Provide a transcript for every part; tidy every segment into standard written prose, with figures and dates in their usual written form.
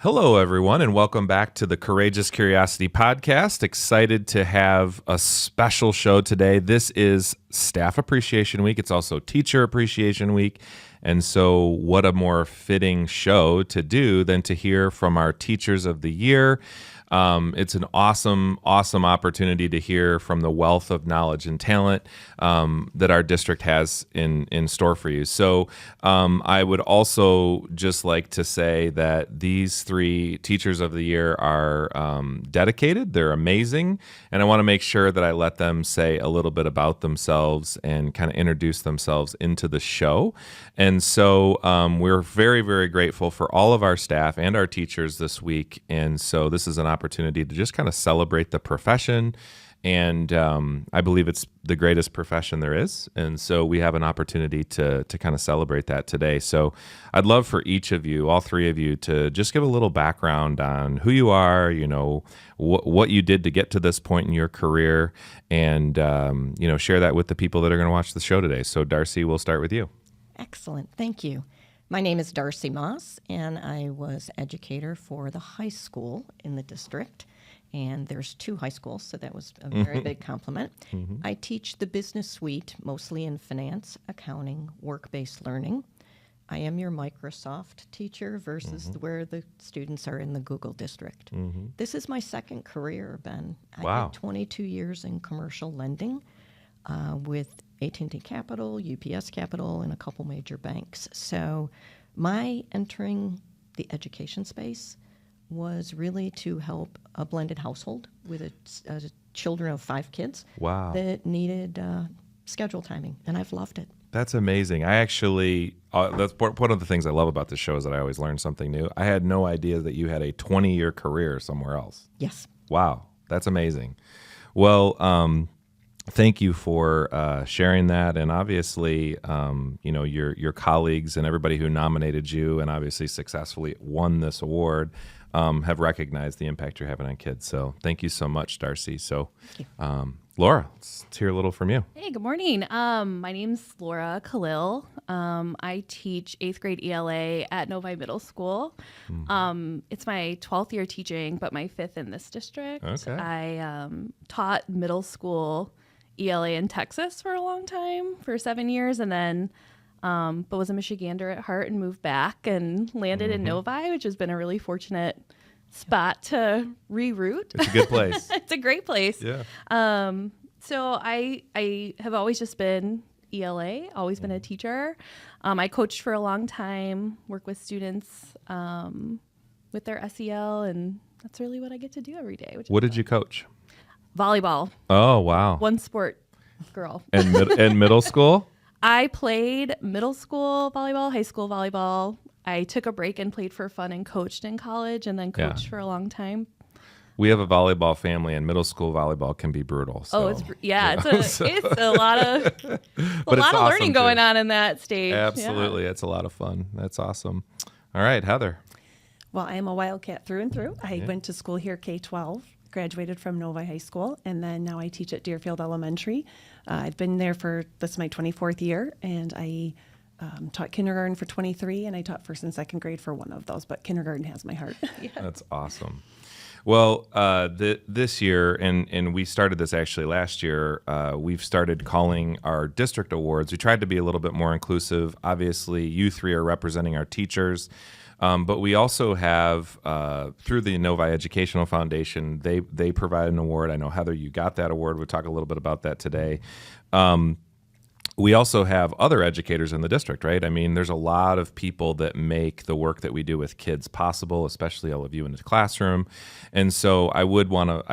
Hello, everyone, and welcome back to the Courageous Curiosity Podcast. Excited to have a special show today. This is Staff Appreciation Week. It's also Teacher Appreciation Week. And so what a more fitting show to do than to hear from our Teachers of the Year. It's an awesome opportunity to hear from the wealth of knowledge and talent that our district has in store for you. So I would also just like to say that these three Teachers of the Year are dedicated. They're amazing. And I want to make sure that I let them say a little bit about themselves and kind of introduce themselves into the show. And so we're very, very grateful for all of our staff and our teachers this week. And so this is an opportunity to just kind of celebrate the profession. And I believe it's the greatest profession there is. And so we have an opportunity to kind of celebrate that today. So I'd love for each of you, all three of you, to just give a little background on who you are, you know, what you did to get to this point in your career, and, you know, share that with the people that are going to watch the show today. So Darcie, we'll start with you. Excellent. Thank you. My name is Darcie Moss, and I was educator for the high school in the district. And there's two high schools, so that was a very big compliment. I teach the business suite, mostly in finance, accounting, work-based learning. I am your Microsoft teacher versus where the students are in the Google district. This is my second career, Ben. I did 22 years in commercial lending with AT&T Capital, UPS Capital, and a couple major banks. So my entering the education space was really to help a blended household with children of 5 kids that needed schedule timing, and I've loved it. That's amazing. I actually, that's one of the things I love about this show is that I always learn something new. I had no idea that you had a 20-year career somewhere else. Yes. Wow, that's amazing. Well, thank you for sharing that, and obviously, you know, your colleagues and everybody who nominated you and obviously successfully won this award have recognized the impact you're having on kids. So thank you so much, Darcie. So, Laura, let's hear a little from you. Hey, good morning. My name's Laura Khalil. I teach 8th grade ELA at Novi Middle School. It's my 12th year teaching, but my 5th in this district. Okay. I taught middle school ELA in Texas for a long time, for 7 years, and then but was a Michigander at heart and moved back and landed in Novi, which has been a really fortunate spot to reroute. It's a good place. It's a great place. Yeah. So I have always just been ELA, always been a teacher. I coached for a long time, work with students with their SEL, and that's really what I get to do every day. What did you coach? Volleyball. Oh, wow. One sport girl. And middle school? I played middle school volleyball, high school volleyball. I took a break and played for fun and coached in college, and then coached for a long time. We have a volleyball family, and middle school volleyball can be brutal. So. It's a lot of learning going on in that stage. Absolutely, it's a lot of fun. That's awesome. All right, Heather. Well, I am a Wildcat through and through. I went to school here K-12, graduated from Novi High School, and then now I teach at Deerfield Elementary. I've been there this is my 24th year, and I taught kindergarten for 23, and I taught first and second grade for one of those, but kindergarten has my heart. That's awesome. Well, this year, and we started this actually last year, we've started calling our district awards. We tried to be a little bit more inclusive. Obviously, you three are representing our teachers. But we also have, through the Novi Educational Foundation, they provide an award. I know, Heather, you got that award. We'll talk a little bit about that today. We also have other educators in the district, right? I mean, there's a lot of people that make the work that we do with kids possible, especially all of you in the classroom. And so I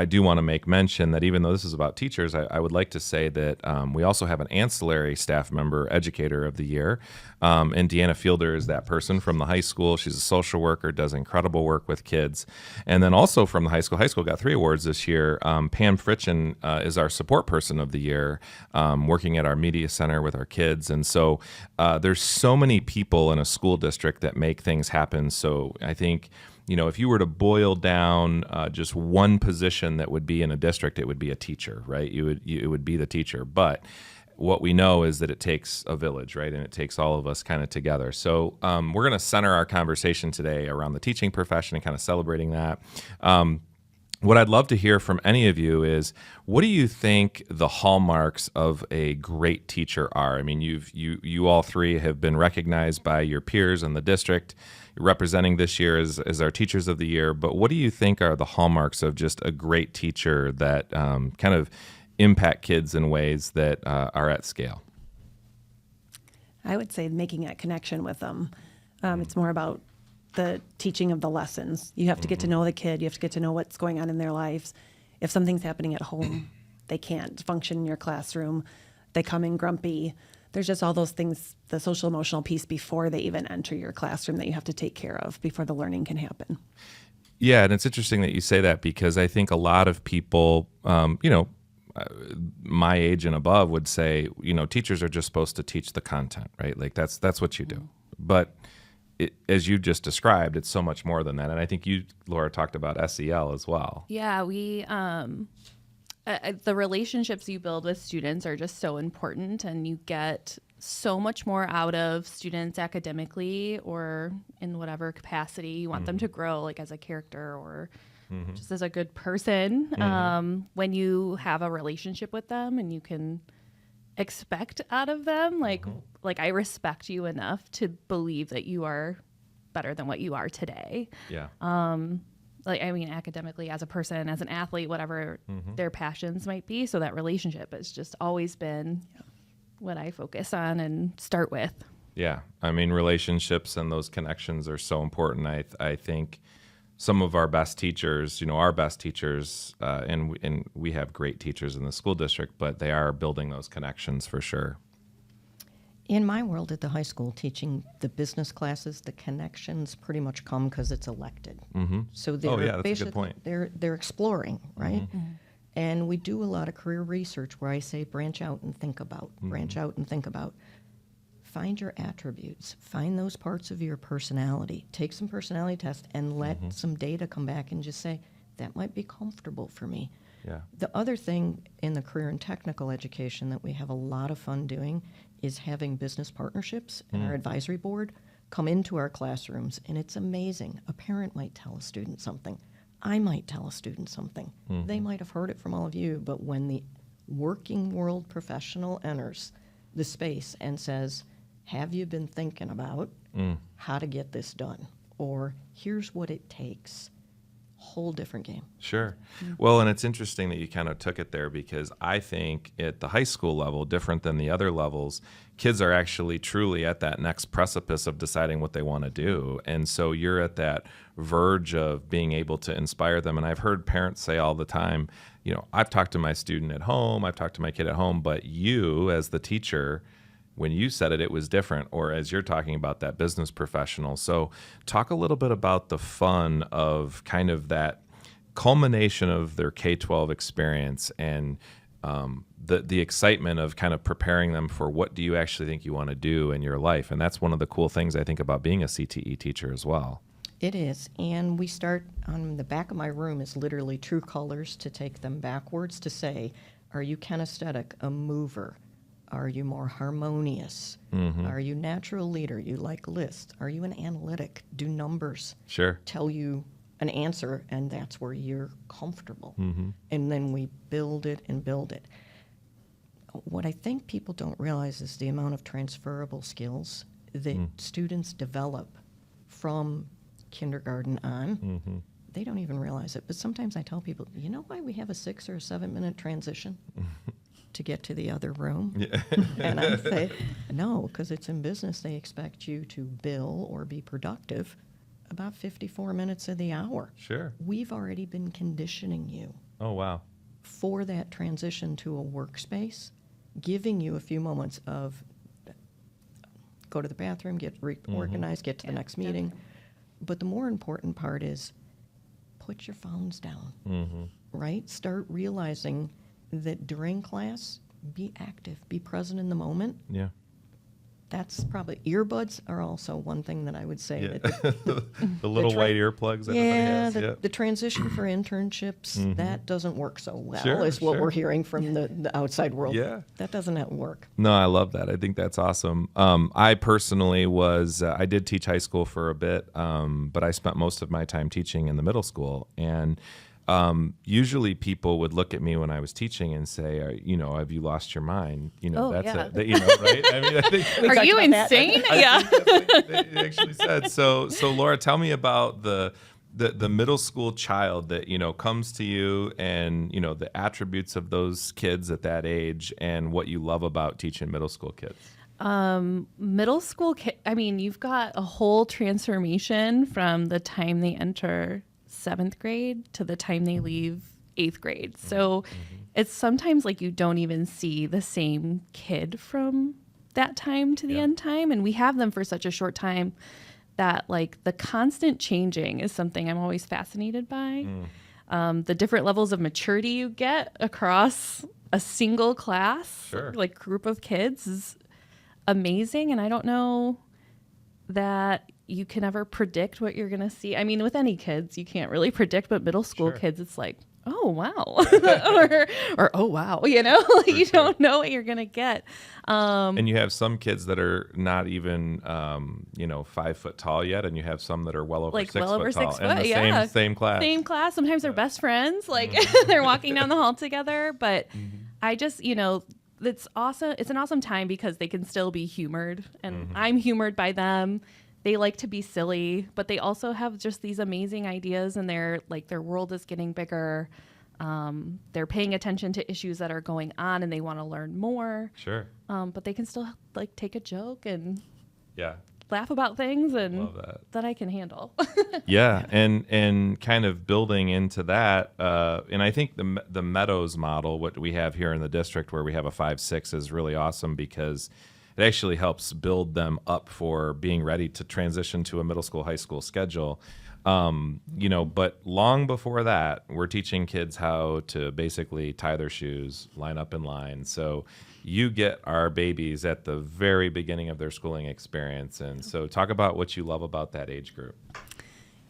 do want to make mention that even though this is about teachers, I would like to say that we also have an ancillary staff member, Educator of the Year. And Deanna Fielder is that person from the high school. She's a social worker, does incredible work with kids. And then also from the high school got 3 awards this year. Pam Fritchen is our support person of the year, working at our media center with our kids. And so there's so many people in a school district that make things happen. So I think, you know, if you were to boil down just one position that would be in a district, it would be a teacher, right? It would be the teacher. But what we know is that it takes a village, right? And it takes all of us kind of together. So we're going to center our conversation today around the teaching profession and kind of celebrating that. What I'd love to hear from any of you is, what do you think the hallmarks of a great teacher are? I mean, you all three have been recognized by your peers in the district, representing this year as our Teachers of the Year. But what do you think are the hallmarks of just a great teacher that kind of impact kids in ways that are at scale? I would say making that connection with them. It's more about the teaching of the lessons. You have to get to know the kid. You have to get to know what's going on in their lives. If something's happening at home, they can't function in your classroom. They come in grumpy. There's just all those things, the social emotional piece before they even enter your classroom that you have to take care of before the learning can happen. Yeah, and it's interesting that you say that, because I think a lot of people, my age and above would say, teachers are just supposed to teach the content, right? Like that's what you do. But as you just described, it's so much more than that. And I think you, Laura, talked about SEL as well. Yeah, we the relationships you build with students are just so important, and you get so much more out of students academically or in whatever capacity you want them to grow, like as a character or just as a good person, when you have a relationship with them and you can expect out of them, like I respect you enough to believe that you are better than what you are today. Yeah. Academically, as a person, as an athlete, whatever their passions might be. So that relationship has just always been what I focus on and start with. Yeah. I mean, relationships and those connections are so important. I think some of our best teachers, and we have great teachers in the school district, but they are building those connections for sure. In my world at the high school, teaching the business classes, the connections pretty much come because it's elected. So they're that's a good point. They're exploring, right? And we do a lot of career research where I say branch out and think about, branch out and think about. Find your attributes, find those parts of your personality, take some personality tests, and let some data come back and just say, that might be comfortable for me. Yeah. The other thing in the career and technical education that we have a lot of fun doing is having business partnerships, and our advisory board come into our classrooms, and it's amazing. A parent might tell a student something. I might tell a student something. They might have heard it from all of you, but when the working world professional enters the space and says, have you been thinking about how to get this done? Or here's what it takes. Whole different game. Sure. Well, and it's interesting that you kind of took it there, because I think at the high school level, different than the other levels, kids are actually truly at that next precipice of deciding what they want to do. And so you're at that verge of being able to inspire them. And I've heard parents say all the time, I've talked to my student at home, I've talked to my kid at home, but you as the teacher, when you said it was different, or as you're talking about that business professional. So talk a little bit about the fun of kind of that culmination of their K-12 experience and the excitement of kind of preparing them for what do you actually think you want to do in your life. And that's one of the cool things I think about being a CTE teacher as well. It is. And we start on the back of my room is literally true colors to take them backwards to say, are you kinesthetic, a mover? Are you more harmonious? Are you natural leader? You like lists? Are you an analytic? Do numbers tell you an answer, and that's where you're comfortable? And then we build it and build it. What I think people don't realize is the amount of transferable skills that students develop from kindergarten on. They don't even realize it. But sometimes I tell people, you know why we have a 6 or a 7 minute transition? To get to the other room. Yeah. And I say, no, because it's in business. They expect you to bill or be productive about 54 minutes of the hour. Sure. We've already been conditioning you. Oh, wow. For that transition to a workspace, giving you a few moments of go to the bathroom, get organized, get to the next meeting. But the more important part is put your phones down, right? Start realizing that during class, be active, be present in the moment. Yeah. That's probably earbuds are also one thing that I would say. Yeah. That The little white earplugs everybody yeah, has. the transition for internships, that doesn't work so well, Sure, is what sure. we're hearing from the outside world. Yeah. That doesn't work. No, I love that. I think that's awesome. I personally I did teach high school for a bit, but I spent most of my time teaching in the middle school. And usually people would look at me when I was teaching and say, have you lost your mind? Oh, That's yeah. it. Right? I mean, I think Are you about that. insane? I Yeah. think that's what they actually said. So Laura, tell me about the middle school child that comes to you, and the attributes of those kids at that age, and what you love about teaching middle school kids. Middle school you've got a whole transformation from the time they enter 7th grade to the time they leave 8th grade. So it's sometimes like you don't even see the same kid from that time to the end time. And we have them for such a short time that like the constant changing is something I'm always fascinated by. The different levels of maturity you get across a single class, Sure. like group of kids, is amazing. And I don't know that you can ever predict what you're going to see. I mean, with any kids, you can't really predict, but middle school Sure. kids, it's like, oh, wow. or oh, wow. You don't know what you're going to get. And you have some kids that are not even 5 foot tall yet, and you have some that are well over 6 foot tall. 6 in foot, the yeah. same class. Same class. Sometimes they're best friends. Like they're walking down the hall together. But I just, it's awesome. It's an awesome time because they can still be humored, and I'm humored by them. They like to be silly, but they also have just these amazing ideas, and their world is getting bigger. They're paying attention to issues that are going on, and they want to learn more. Sure. But they can still take a joke and Yeah. laugh about things, and Love that. I can handle. Yeah, and kind of building into that, and I think the Meadows model, what we have here in the district, where we have a 5-6, is really awesome because it actually helps build them up for being ready to transition to a middle school, high school schedule. But long before that, we're teaching kids how to basically tie their shoes, line up in line. So you get our babies at the very beginning of their schooling experience. And so talk about what you love about that age group.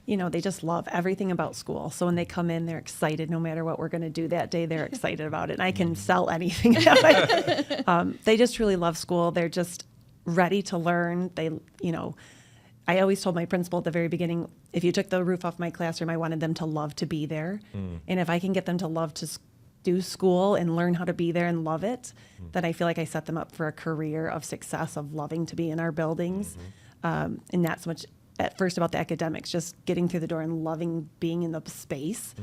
They just love everything about school. So when they come in, they're excited. No matter what we're going to do that day, they're excited about it. And I can sell anything. They just really love school. They're just ready to learn. I always told my principal at the very beginning, if you took the roof off my classroom, I wanted them to love to be there. And if I can get them to love to do school and learn how to be there and love it, then I feel like I set them up for a career of success, of loving to be in our buildings. And not so much at first about the academics, just getting through the door and loving being in the space.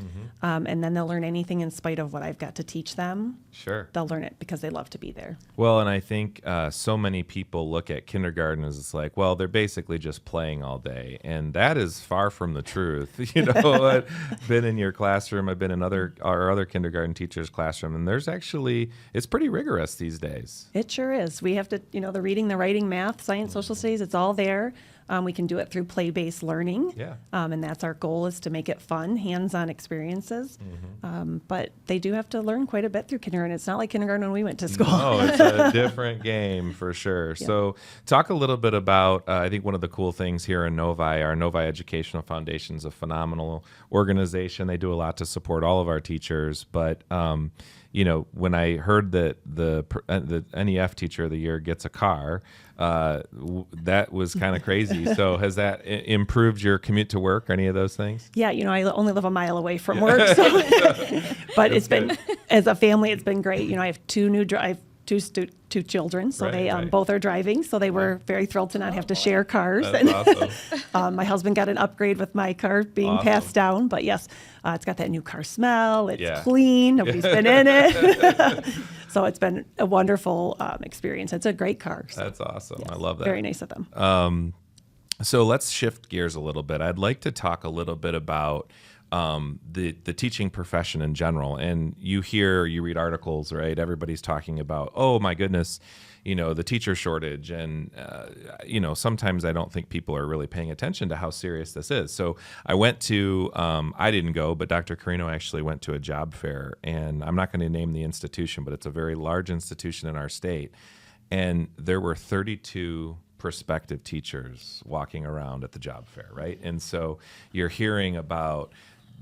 And then they'll learn anything in spite of what I've got to teach them. Sure. They'll learn it because they love to be there. Well, and I think so many people look at kindergarten as it's like, well, they're basically just playing all day. And that is far from the truth. I've been in your classroom. I've been in our other kindergarten teachers' classroom. And it's pretty rigorous these days. It sure is. We have to, the reading, the writing, math, science, social studies, it's all there. We can do it through play-based learning. Yeah. And that's our goal, is to make it fun, hands-on experiences. But they do have to learn quite a bit through kindergarten. It's not like kindergarten when we went to school. No, it's a different game for sure. Yeah. So talk a little bit about, I think one of the cool things here in Novi, our Novi Educational Foundation is a phenomenal organization. They do a lot to support all of our teachers. But, when I heard that the NEF Teacher of the Year gets a car, that was kind of crazy. So has that improved your commute to work or any of those things? Yeah, I only live a mile away from work. So. But it's been, as a family, it's been great. I have two children, so they both are driving. So they were very thrilled to not have to share cars. That's awesome. My husband got an upgrade with my car being passed down. But yes, it's got that new car smell. It's clean. Nobody's been in it. So it's been a wonderful experience. It's a great car. So. That's awesome. Yes, I love that. Very nice of them. So let's shift gears a little bit. I'd like to talk a little bit about the teaching profession in general. And you read articles, right? Everybody's talking about, oh my goodness, the teacher shortage. And, sometimes I don't think people are really paying attention to how serious this is. So I went to, I didn't go, but Dr. Carino actually went to a job fair, and I'm not going to name the institution, but it's a very large institution in our state. and there were 32 prospective teachers walking around at the job fair, right? And so you're hearing about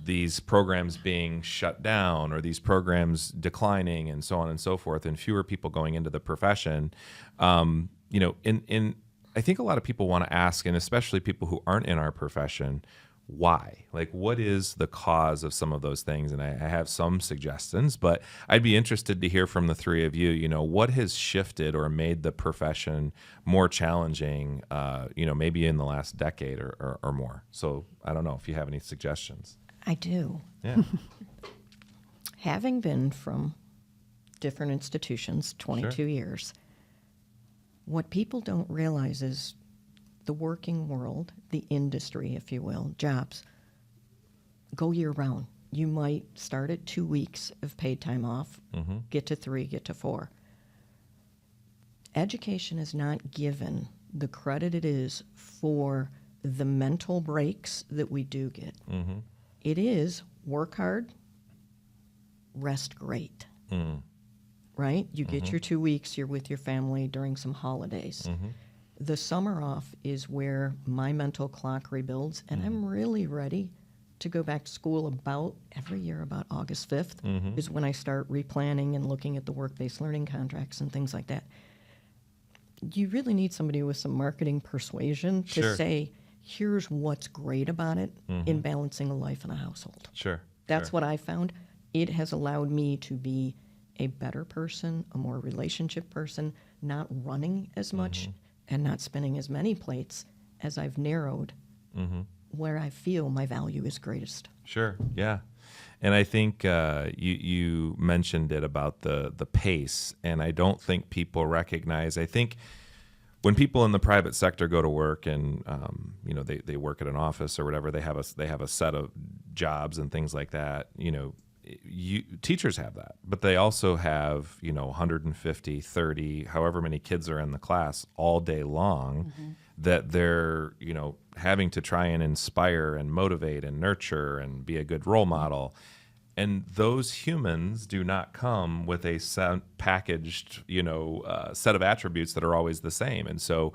these programs being shut down or these programs declining and so on and so forth, and fewer people going into the profession. I think a lot of people want to ask, and especially people who aren't in our profession, why? Like, what is the cause of some of those things? And I have some suggestions, but I'd be interested to hear from the three of you, what has shifted or made the profession more challenging, maybe in the last decade or more. So I don't know if you have any suggestions. I do. Yeah. Having been from different institutions, 22 Sure. years, what people don't realize is the working world, the industry, if you will, jobs, go year round. You might start at 2 weeks of paid time off, get to 3, get to 4. Education is not given the credit it is for the mental breaks that we do get. It is work hard, rest great. Right? You get your 2 weeks, you're with your family during some holidays. The summer off is where my mental clock rebuilds, and I'm really ready to go back to school every year about August 5th is when I start replanning and looking at the work-based learning contracts and things like that. You really need somebody with some marketing persuasion to Sure. say, here's what's great about it in balancing a life and a household. Sure. That's what I found. It has allowed me to be a better person, a more relationship person, not running as much and not spinning as many plates as I've narrowed where I feel my value is greatest. Sure. Yeah. And I think you mentioned it about the pace, and I don't think people recognize. I think when people in the private sector go to work and they work at an office or whatever, they have a set of jobs and things like that. Teachers have that, but they also have 150, 30, however many kids are in the class all day long that they're having to try and inspire and motivate and nurture and be a good role model. And those humans do not come with a packaged set of attributes that are always the same. And so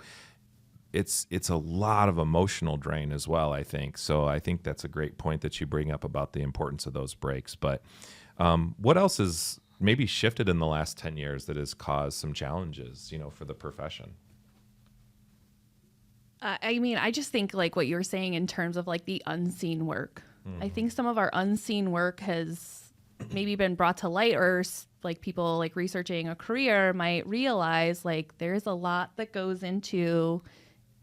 it's a lot of emotional drain as well, I think. So I think that's a great point that you bring up about the importance of those breaks. But what else has maybe shifted in the last 10 years that has caused some challenges, for the profession? I just think like what you were saying in terms of like the unseen work. I think some of our unseen work has maybe been brought to light, or like people like researching a career might realize like there's a lot that goes into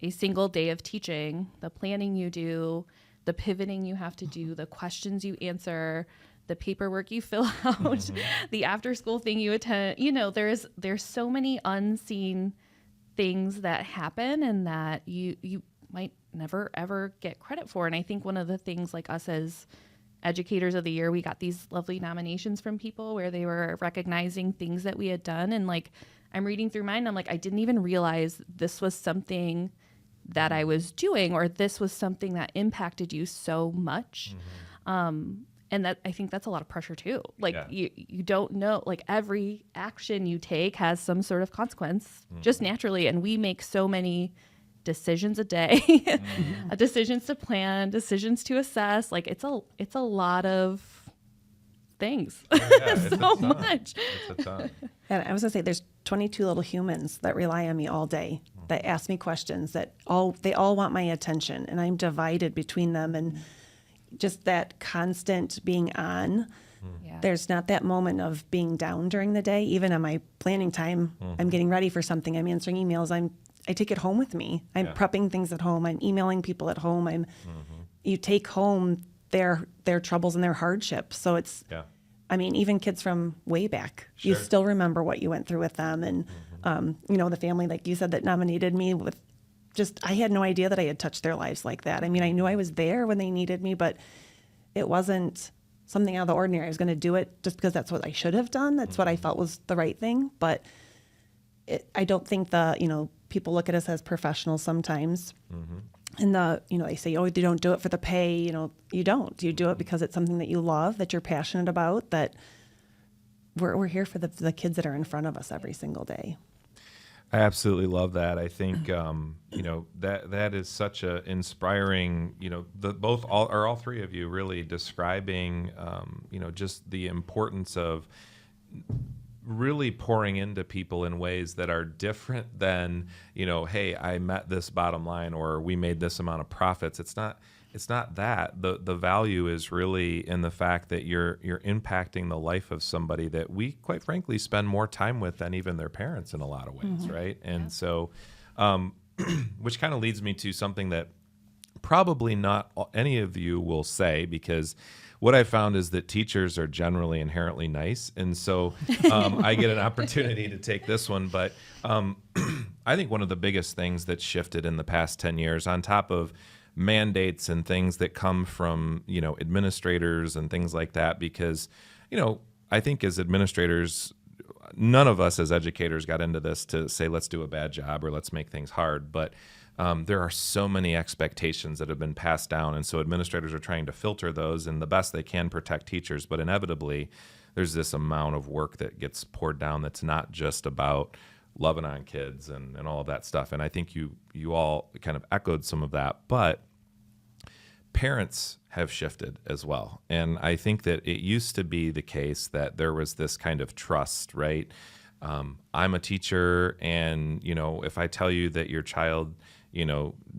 a single day of teaching, the planning you do, the pivoting you have to do, the questions you answer, the paperwork you fill out, the after school thing you attend. There's so many unseen things that happen and that you might never ever get credit for. And I think one of the things, like us as Educators of the Year, we got these lovely nominations from people where they were recognizing things that we had done. And like, I'm reading through mine, I'm like, I didn't even realize this was something that I was doing, or this was something that impacted you so much. And that, I think that's a lot of pressure too. Like you don't know, like every action you take has some sort of consequence just naturally. And we make so many decisions a day, decisions to plan, decisions to assess. Like it's a lot of things. It's so much. It's a ton. And I was gonna say, there's 22 little humans that rely on me all day, that ask me questions, they all want my attention, and I'm divided between them. And just that constant being on. Yeah. There's not that moment of being down during the day. Even on my planning time, I'm getting ready for something. I'm answering emails. I take it home with me. I'm prepping things at home. I'm emailing people at home. You take home their troubles and their hardships. So it's, even kids from way back, you still remember what you went through with them. And, the family, like you said, that nominated me with I had no idea that I had touched their lives like that. I knew I was there when they needed me, but it wasn't something out of the ordinary. I was going to do it just because that's what I should have done. That's what I felt was the right thing. But I don't think people look at us as professionals sometimes. And they say, oh, you don't do it for the pay. You don't. You do it because it's something that you love, that you're passionate about, that we're here for the kids that are in front of us every single day. I absolutely love that. I think that is such a inspiring. All three of you really describing just the importance of really pouring into people in ways that are different than hey, I met this bottom line or we made this amount of profits. It's not that. The value is really in the fact that you're impacting the life of somebody that we, quite frankly, spend more time with than even their parents in a lot of ways, right? And so, which kind of leads me to something that probably not any of you will say, because what I found is that teachers are generally inherently nice. And so I get an opportunity to take this one. But I think one of the biggest things that's shifted in the past 10 years, on top of mandates and things that come from administrators and things like that, because I think as administrators, none of us as educators got into this to say let's do a bad job or let's make things hard, but there are so many expectations that have been passed down, and so administrators are trying to filter those and the best they can protect teachers, but inevitably there's this amount of work that gets poured down that's not just about loving on kids and all of that stuff. And I think you all kind of echoed some of that, but parents have shifted as well. And I think that it used to be the case that there was this kind of trust, right? I'm a teacher, and if I tell you that your child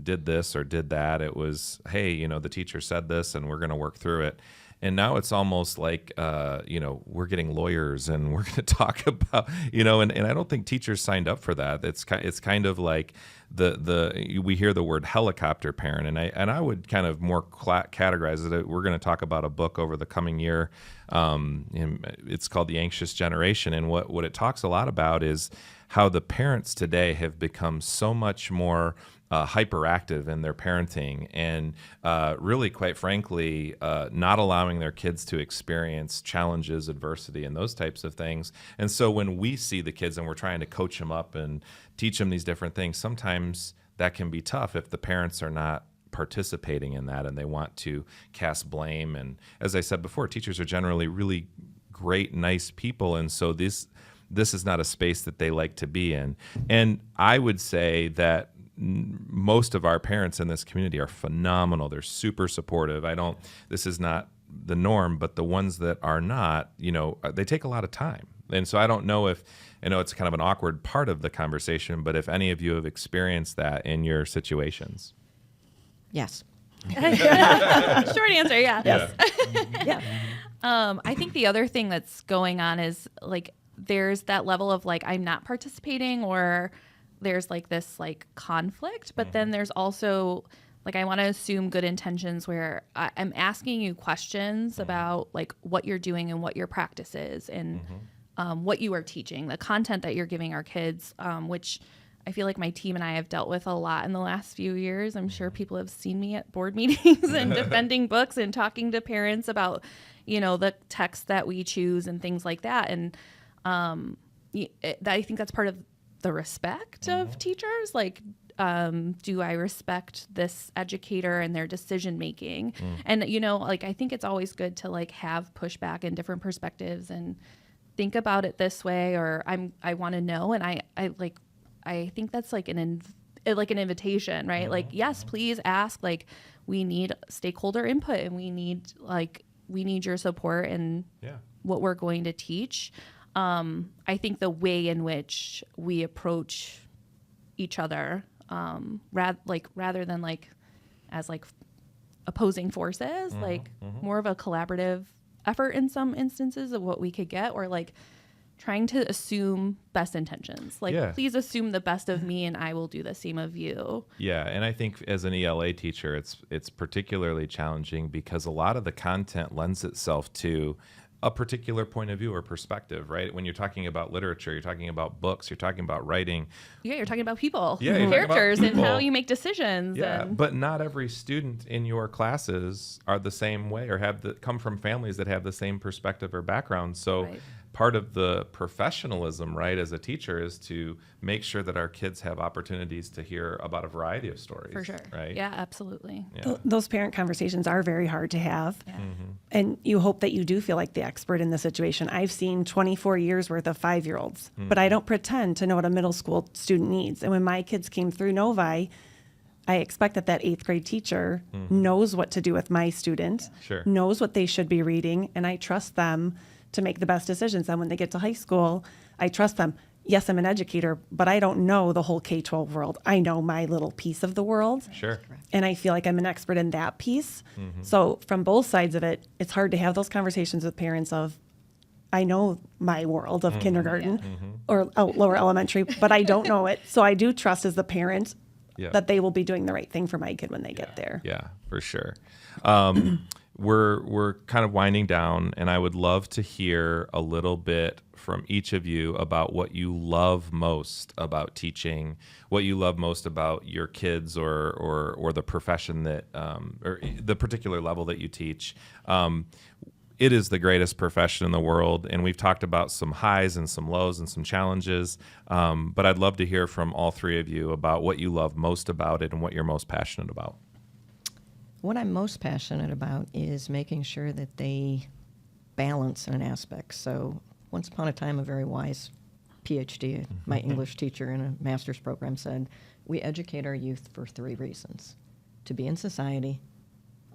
did this or did that, it was, hey, the teacher said this and we're going to work through it. And now it's almost like, we're getting lawyers and we're going to talk about, and I don't think teachers signed up for that. It's kind of like we hear the word helicopter parent, and I would kind of more categorize it. We're going to talk about a book over the coming year. It's called The Anxious Generation. And what it talks a lot about is how the parents today have become so much more hyperactive in their parenting, and really, quite frankly, not allowing their kids to experience challenges, adversity, and those types of things. And so when we see the kids and we're trying to coach them up and teach them these different things, sometimes that can be tough if the parents are not participating in that and they want to cast blame. And as I said before, teachers are generally really great, nice people, and so this is not a space that they like to be in. And I would say that most of our parents in this community are phenomenal. They're super supportive. This is not the norm, but the ones that are not, they take a lot of time. And so I don't know if, it's kind of an awkward part of the conversation, but if any of you have experienced that in your situations. Yes. Short answer, yeah. Yes. Yeah. I think the other thing that's going on is like there's that level of like I'm not participating, or there's like this like conflict, but then there's also like I want to assume good intentions where I'm asking you questions about like what you're doing and what your practice is and what you are teaching, the content that you're giving our kids, which I feel like my team and I have dealt with a lot in the last few years. I'm sure people have seen me at board meetings and defending books and talking to parents about, the text that we choose and things like that. And I think that's part of the respect of teachers. Like, do I respect this educator and their decision making? And, I think it's always good to like have pushback and different perspectives and think about it this way, or I want to know. And I think that's like an invitation, right? Like, yes, please ask. Like, we need stakeholder input, and we need your support and what we're going to teach. I think the way in which we approach each other, rather than like as like opposing forces, more of a collaborative effort in some instances of what we could get, or like trying to assume best intentions. Like, please assume the best of me and I will do the same of you. Yeah. And I think as an ELA teacher, it's particularly challenging because a lot of the content lends itself to a particular point of view or perspective, right? When you're talking about literature, you're talking about books, you're talking about writing. Yeah, you're talking about people, characters, and how you make decisions. Yeah, but not every student in your classes are the same way or come from families that have the same perspective or background. So part of the professionalism, right, as a teacher is to make sure that our kids have opportunities to hear about a variety of stories. For sure. Right? Yeah, absolutely. Those parent conversations are very hard to have. Yeah. And you hope that you do feel like the expert in the situation. I've seen 24 years worth of 5-year-olds, but I don't pretend to know what a middle school student needs. And when my kids came through Novi, I expect that that 8th grade teacher knows what to do with my student, Sure. knows what they should be reading, and I trust them to make the best decisions. And when they get to high school, I trust them. Yes, I'm an educator, but I don't know the whole K-12 world. I know my little piece of the world. Sure. And I feel like I'm an expert in that piece. So from both sides of it, it's hard to have those conversations with parents of, I know my world of kindergarten or lower elementary, but I don't know it. So I do trust as the parent that they will be doing the right thing for my kid when they get there. Yeah, for sure. We're kind of winding down, and I would love to hear a little bit from each of you about what you love most about teaching, what you love most about your kids or the profession that or the particular level that you teach. It is the greatest profession in the world, and we've talked about some highs and some lows and some challenges, but I'd love to hear from all three of you about what you love most about it and what you're most passionate about. What I'm most passionate about is making sure that they balance in an aspect. So once upon a time, a very wise PhD, my English teacher in a master's program, said, we educate our youth for 3 reasons: to be in society,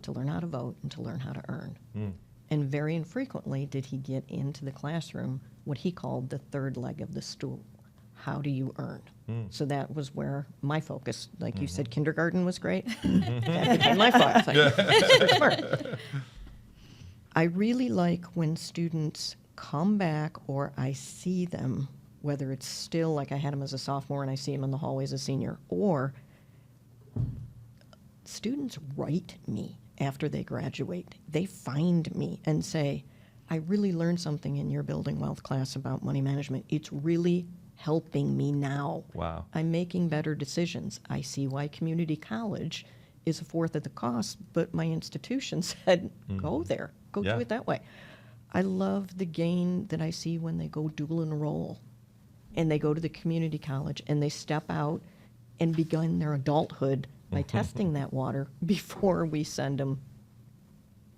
to learn how to vote, and to learn how to earn. And very infrequently did he get into the classroom what he called the third leg of the stool. How do you earn? So that was where my focus, like you said, kindergarten was great. That became my focus. Like, super smart. I really like when students come back or I see them, whether it's still like I had them as a sophomore and I see them in the hallway as a senior, or students write me after they graduate. They find me and say, I really learned something in your building wealth class about money management. It's really helping me now. Wow. I'm making better decisions. I see why community college is a fourth of the cost, but my institution said, go there, go do it that way. I love the gain that I see when they go dual enroll and they go to the community college and they step out and begin their adulthood by testing that water before we send them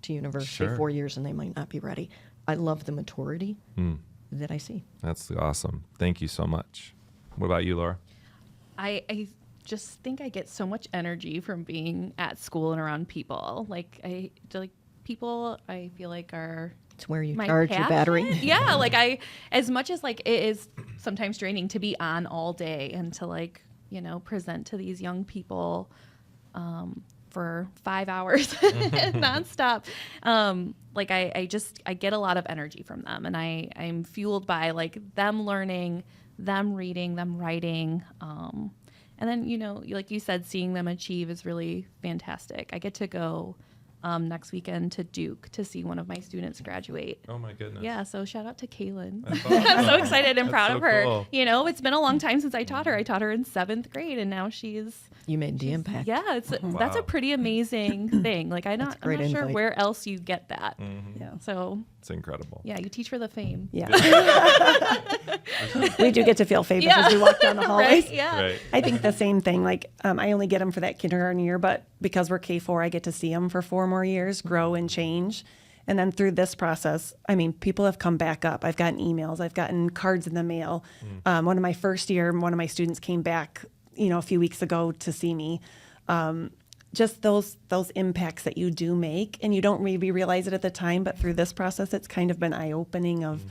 to university. Sure. 4 years and they might not be ready. I love the maturity that I see. That's awesome. Thank you so much. What about you, Laura? I just think I get so much energy from being at school and around people. People I feel like are It's where you my charge your battery. passion. Yeah, like as much as like it is sometimes draining to be on all day and to present to these young people for 5 hours nonstop. I get a lot of energy from them, and I'm fueled by like them learning, them reading, them writing. And then, like you said, seeing them achieve is really fantastic. I get to go next weekend to Duke to see one of my students graduate. Oh my goodness. Yeah, so shout out to Kaylin. Awesome. I'm so excited and proud so of her. cool. It's been a long time since I taught her. I taught her in 7th grade, and now she's You made the impact. yeah. That's a pretty amazing thing. Like I'm not great sure invite. where else you get that. Yeah. So It's incredible. yeah, you teach for the fame. Yeah. We do get to feel famous as we walk down the hallways. Right? Yeah. Right. I think the same thing. Like, I only get them for that kindergarten year, but because we're K4, I get to see them for 4 more years, grow and change. And then through this process, people have come back up. I've gotten emails. I've gotten cards in the mail. One of my first year, one of my students came back, a few weeks ago to see me. Just those impacts that you do make, and you don't maybe realize it at the time, but through this process, it's kind of been eye-opening of,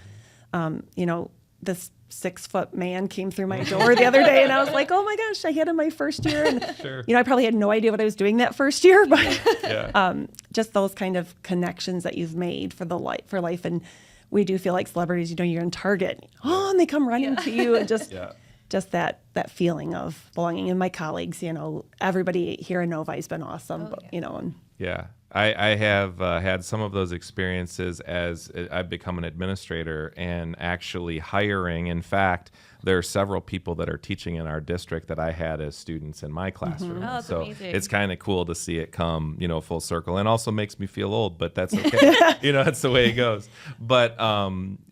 this 6-foot man came through my door the other day, and I was like, oh my gosh, I had him my first year. And, Sure. I probably had no idea what I was doing that first year, but Yeah. just those kind of connections that you've made for life. And we do feel like celebrities, you're in Target, and they come running to you, and just that feeling of belonging. And my colleagues, everybody here in Novi has been awesome, and Yeah, I have had some of those experiences as I've become an administrator and actually hiring. In fact, there are several people that are teaching in our district that I had as students in my classroom. Oh, that's so amazing. it's kind of cool to see it come, full circle, and also makes me feel old, but that's okay. That's the way it goes. But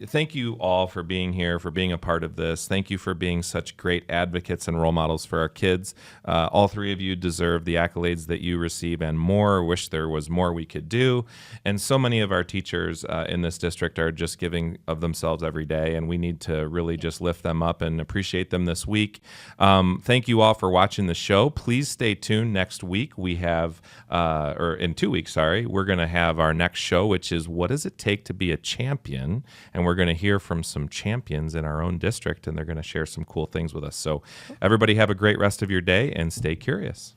thank you all for being here, for being a part of this. Thank you for being such great advocates and role models for our kids. All three of you deserve the accolades that you receive and more. Wish there was more we could do. And so many of our teachers in this district are just giving of themselves every day, and we need to really just lift them up and appreciate them this week. Thank you all for watching the show. Please stay tuned. Next week we have, or in 2 weeks, sorry, we're going to have our next show, which is What Does It Take to Be a Champion? And we're going to hear from some champions in our own district, and they're going to share some cool things with us. So everybody have a great rest of your day and stay curious.